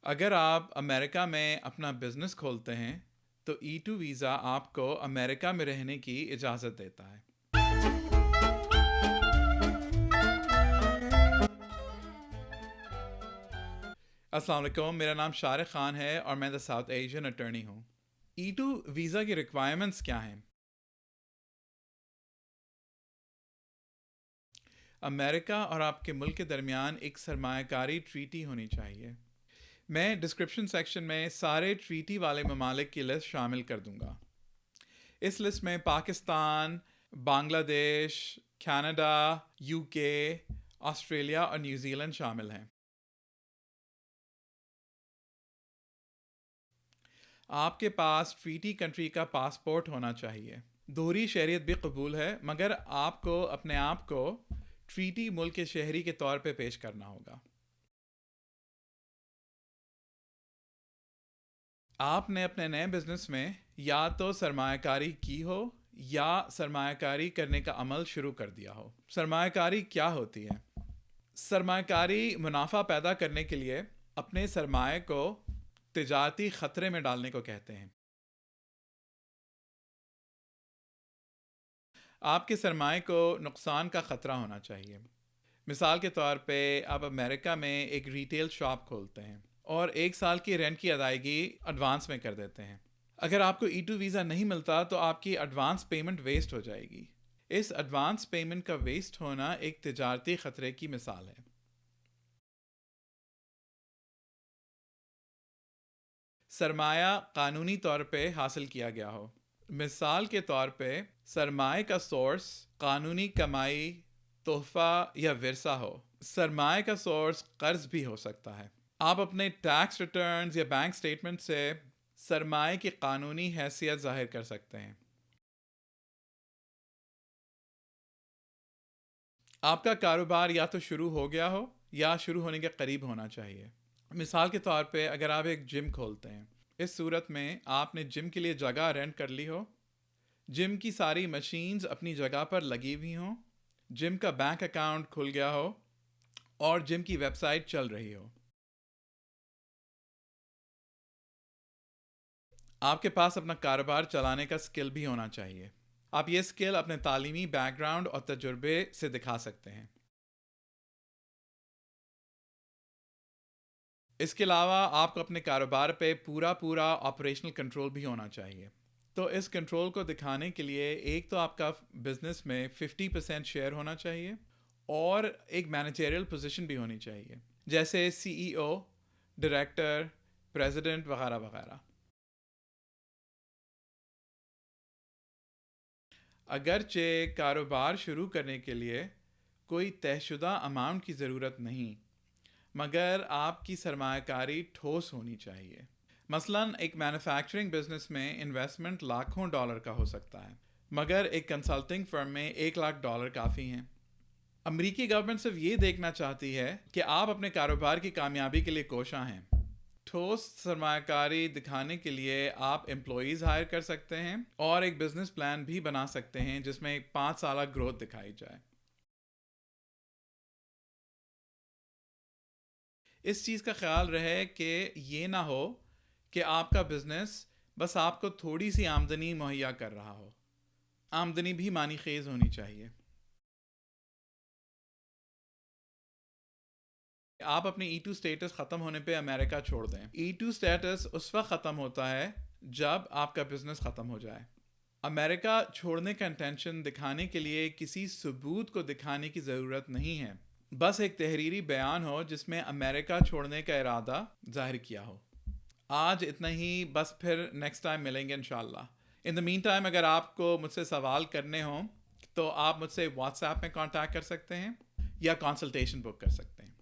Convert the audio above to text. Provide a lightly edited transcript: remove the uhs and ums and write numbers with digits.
اگر آپ امریکہ میں اپنا بزنس کھولتے ہیں تو E2 ویزا آپ کو امریکہ میں رہنے کی اجازت دیتا ہے۔ السلام علیکم، میرا نام شارق خان ہے اور میں دا ساؤتھ ایشین اٹرنی ہوں۔ E2 ویزا کی ریکوائرمنٹس کیا ہیں؟ امریکہ اور آپ کے ملک کے درمیان ایک سرمایہ کاری ٹریٹی ہونی چاہیے۔ میں ڈسکرپشن سیکشن میں سارے ٹریٹی والے ممالک کی لسٹ شامل کر دوں گا۔ اس لسٹ میں پاکستان، بنگلہ دیش، کینیڈا، UK، آسٹریلیا اور نیوزی لینڈ شامل ہیں۔ آپ کے پاس ٹریٹی کنٹری کا پاسپورٹ ہونا چاہیے۔ دوہری شہریت بھی قبول ہے، مگر آپ کو اپنے آپ کو ٹریٹی ملک کے شہری کے طور پہ پیش کرنا ہوگا۔ آپ نے اپنے نئے بزنس میں یا تو سرمایہ کاری کی ہو یا سرمایہ کاری کرنے کا عمل شروع کر دیا ہو۔ سرمایہ کاری کیا ہوتی ہے؟ سرمایہ کاری منافع پیدا کرنے کے لیے اپنے سرمایہ کو تجارتی خطرے میں ڈالنے کو کہتے ہیں۔ آپ کے سرمایہ کو نقصان کا خطرہ ہونا چاہیے۔ مثال کے طور پہ آپ امریکہ میں ایک ریٹیل شاپ کھولتے ہیں اور 1 سال کی رینٹ کی ادائیگی ایڈوانس میں کر دیتے ہیں۔ اگر آپ کو E2 ویزا نہیں ملتا تو آپ کی ایڈوانس پیمنٹ ویسٹ ہو جائے گی۔ اس ایڈوانس پیمنٹ کا ویسٹ ہونا ایک تجارتی خطرے کی مثال ہے۔ سرمایہ قانونی طور پہ حاصل کیا گیا ہو۔ مثال کے طور پہ سرمایہ کا سورس قانونی کمائی، تحفہ یا ورثہ ہو۔ سرمایہ کا سورس قرض بھی ہو سکتا ہے۔ آپ اپنے ٹیکس ریٹرنز یا بینک سٹیٹمنٹ سے سرمایہ کی قانونی حیثیت ظاہر کر سکتے ہیں۔ آپ کا کاروبار یا تو شروع ہو گیا ہو یا شروع ہونے کے قریب ہونا چاہیے۔ مثال کے طور پہ اگر آپ ایک جم کھولتے ہیں، اس صورت میں آپ نے جم کے لیے جگہ رینٹ کر لی ہو، جم کی ساری مشینز اپنی جگہ پر لگی ہوئی ہوں، جم کا بینک اکاؤنٹ کھل گیا ہو اور جم کی ویب سائٹ چل رہی ہو۔ آپ کے پاس اپنا کاروبار چلانے کا سکل بھی ہونا چاہیے۔ آپ یہ سکل اپنے تعلیمی بیک گراؤنڈ اور تجربے سے دکھا سکتے ہیں۔ اس کے علاوہ آپ کو اپنے کاروبار پہ پورا آپریشنل کنٹرول بھی ہونا چاہیے۔ تو اس کنٹرول کو دکھانے کے لیے ایک تو آپ کا بزنس میں 50% شیئر ہونا چاہیے اور ایک مینیجریل پوزیشن بھی ہونی چاہیے، جیسے CEO، ڈائریکٹر، پریزیڈنٹ وغیرہ وغیرہ۔ اگرچہ کاروبار شروع کرنے کے لیے کوئی طے شدہ اماؤنٹ کی ضرورت نہیں، مگر آپ کی سرمایہ کاری ٹھوس ہونی چاہیے۔ مثلاً ایک مینوفیکچرنگ بزنس میں انویسٹمنٹ لاکھوں ڈالر کا ہو سکتا ہے، مگر ایک کنسلٹنگ فرم میں $1 لاکھ کافی ہیں۔ امریکی گورنمنٹ صرف یہ دیکھنا چاہتی ہے کہ آپ اپنے کاروبار کی کامیابی کے لیے کوشاں ہیں۔ ٹھوس سرمایہ کاری دکھانے کے لیے آپ امپلائیز ہائر کر سکتے ہیں اور ایک بزنس پلان بھی بنا سکتے ہیں جس میں 5 سالہ گروتھ دکھائی جائے۔ اس چیز کا خیال رہے کہ یہ نہ ہو کہ آپ کا بزنس بس آپ کو تھوڑی سی آمدنی مہیا کر رہا ہو۔ آمدنی بھی معنی خیز ہونی چاہیے۔ آپ اپنے E2 سٹیٹس ختم ہونے پہ امریکہ چھوڑ دیں۔ E2 سٹیٹس اس وقت ختم ہوتا ہے جب آپ کا بزنس ختم ہو جائے۔ امریکہ چھوڑنے کا انٹینشن دکھانے کے لیے کسی ثبوت کو دکھانے کی ضرورت نہیں ہے، بس ایک تحریری بیان ہو جس میں امریکہ چھوڑنے کا ارادہ ظاہر کیا ہو۔ آج اتنا ہی، بس پھر نیکسٹ ٹائم ملیں گے انشاءاللہ۔ ان دا مین ٹائم اگر آپ کو مجھ سے سوال کرنے ہوں تو آپ مجھ سے واٹس ایپ میں کانٹیکٹ کر سکتے ہیں یا کنسلٹیشن بک کر سکتے ہیں۔